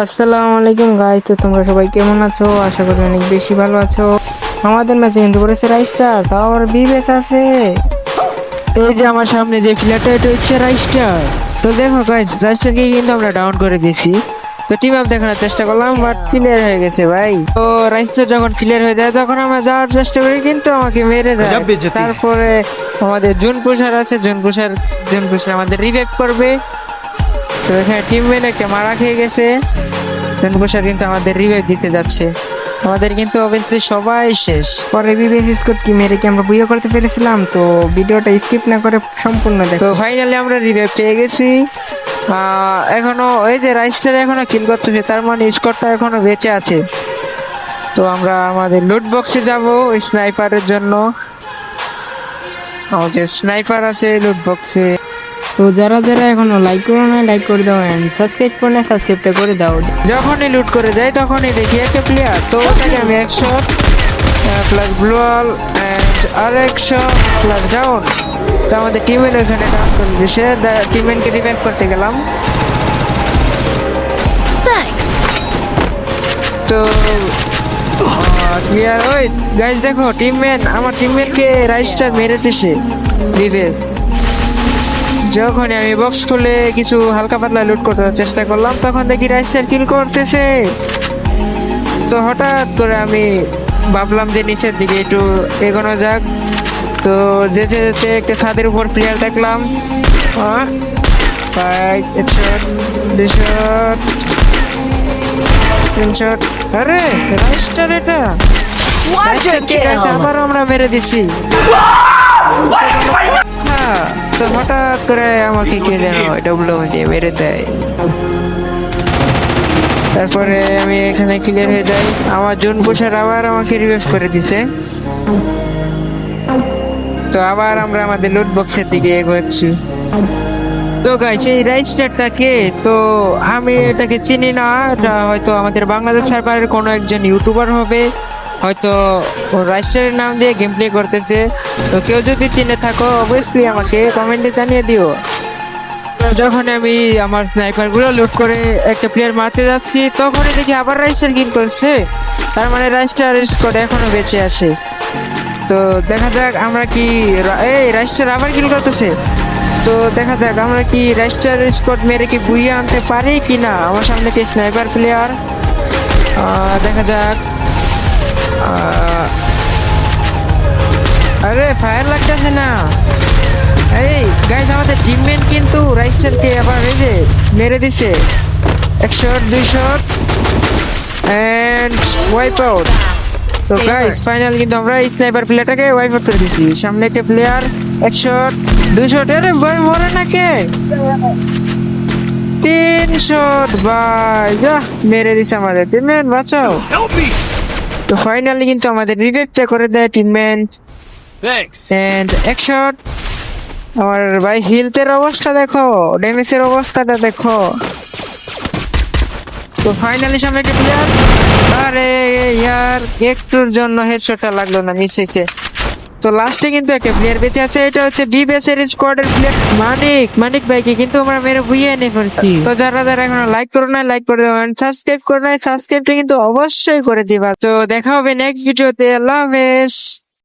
আসসালামু আলাইকুম গাইস, তো তোমরা সবাই কেমন আছো? আশা করি অনেক বেশি ভালো আছো। আমাদের ম্যাচে কিন্তু পড়েছে রাইস্টার, তাও আবার বিবেস আছে। এই যে আমার সামনে যে প্লেয়ারটা, এটা হচ্ছে রাইস্টার। তো দেখো গাইস, রাইস্টারকে কিন্তু আমরা ডাউন করে দিয়েছি। তো টিম আপ দেখানোর চেষ্টা করলাম, বাট ক্লিয়ার হয়ে গেছে ভাই। তো রাইস্টার যখন ক্লিয়ার হয়ে যায় তখন আমরা যাওয়ার চেষ্টা করি, কিন্তু আমাকে মেরে দেয়। তারপরে আমাদের জুন পুষার আছে, জুন পুষার আমাদের রিভাইভ করবে। তো এখানে টিমমেট একটা মারা খেয়ে গেছে। জুন পুষার কিন্তু আমাদের রিভাইভ দিতে যাচ্ছে। আমাদের কিন্তু অবভিয়াসলি সবাই শেষ। পরে বিবেস স্কোর কি মেরে কি আমরা বুইয়া করতে পেরেছিলাম? তো ভিডিওটা স্কিপ না করে সম্পূর্ণ তো দেখো। ফাইনালি আমরা রিভাইভ পেয়ে গেছি। এখনো এই যে রাইস্টার এখনো কিল করতেছে, তার মানে স্কোরটা এখনো বেঁচে আছে। তো আমরা আমাদের লুট বক্সে যাব স্নাইপারের জন্য। আমাদের স্নাইপার আছে লুট বক্সে। তো যারা যারা এখনো লাইক করো না, লাইক করে দাও, এন্ড সাবস্ক্রাইব করো না, সাবস্ক্রাইবটা করে দাও। যখনই লুট করে যাই তখনই দেখি একটা প্লেয়ার, তো ওটাকে আমি 100 প্লাস গ্লোয়াল এন্ড আর 100 প্লাস ডাউন। তো আমাদের টিমের ওখানে ডাউন করে দিয়েছে, টিমমেটকে রিভাইভ করতে গেলাম। তো প্লেয়ার, ওই গাইস দেখো, আমার টিমমেটকে রাইস্টার মেরে দিছে রিভেজ। যখন আমি বক্স খুলে কিছু হালকা পাতলা লুট করতে চেষ্টা করলাম, তখন দেখি রাইস্টার কিল করতেছে। তো হঠাৎ করে আমি ভাবলাম যে নিচের দিকে একটু এগোনো যাক। তো যেতে যেতে একটা ছাদের উপর প্লেয়ার দেখলাম। আরে রাইস্টার, এটা রাইস্টারকে আবার আমরা মেরে দিছি। হ্যাঁ, তো হঠাৎ করে আমাকে কে যেন ডব্লু দিয়ে মেরে দেয়। তারপরে আমি এখানে ক্লিয়ার হয়ে যাই। আমার জুন পোষার আবার আমাকে রিভাইভ করে দিছে। তো আবার আমরা আমাদের লুট বক্সের দিকে এগোচ্ছি। তো গাইস, এই রাইস্টারটা কে? তো আমি এটাকে চিনি না। এটা হয়তো আমাদের বাংলাদেশ সার্ভারের কোনো একজন ইউটিউবার হবে, হয়তো রাইস্টারের নাম দিয়ে গেম প্লে করতেছে। তো কেউ যদি চিনে থাকো অবশ্যই আমাকে কমেন্টে জানিয়ে দিও। তো যখন আমি আমার স্নাইপার গুলো লুট করে একটা প্লেয়ার মারতে যাচ্ছি, তখনই দেখি আবার রাইস্টার কিল করছে। তার মানে রাইস্টার স্কোয়াড এখনো বেঁচে আছে। তো দেখা যাক আমরা কি এই রাইস্টার আবার কিল করতেছে। তো দেখা যাক আমরা কি রাইস্টার স্কোয়াড মেরে কি বুইয়ে আনতে পারি কি না। আমার সামনে কি স্নাইপার প্লেয়ার, দেখা যাক। আরে ফায়ার লাগতেছে না। এই গাইস, আমাদের টিমমেট কিন্তু রাইস্টারকে আবার এই যে মেরে দিছে। 100 200 এন্ড ওয়াইপ আউট। তো গাইস, ফাইনাল কিন্তু আমরা স্নাইপার প্লেয়ারটাকে ওয়াইপ আউট করে দিছি। সামনে একটা প্লেয়ার 100 200, আরে ভাই মরে না কে? 300 ভাই, যা মেরে দিছে আমাদের টিমমেট, বাঁচাও। তো ফাইনালি কিন্তু আমাদের রিভাইভটা করে দেয় টিমমেট। এন্ড 100। আমার ভাই হেলথের অবস্থা দেখো, ড্যামেজের অবস্থাটা দেখো। তো ফাইনালি সামনে একটা প্লেয়ার, আরে ইয়ার একটুর জন্য হেডশটটা লাগলো না, মিস হয়েছে। তো লাস্টে কিন্তু একটা প্লেয়ার বেঁচে আছে, এটা হচ্ছে বিবিএস এর স্কোয়াডের প্লেয়ার মানিক ভাইকে কিন্তু আমরা মেরে বুইয়ে এনে ফেলছি। তো যারা যারা এখনো লাইক করো না, লাইক করে দেবেন, সাবস্ক্রাইব করো না, সাবস্ক্রাইবটা কিন্তু অবশ্যই করে দিবা। তো দেখা হবে নেক্সট ভিডিওতে। আল্লাহ হাফেজ।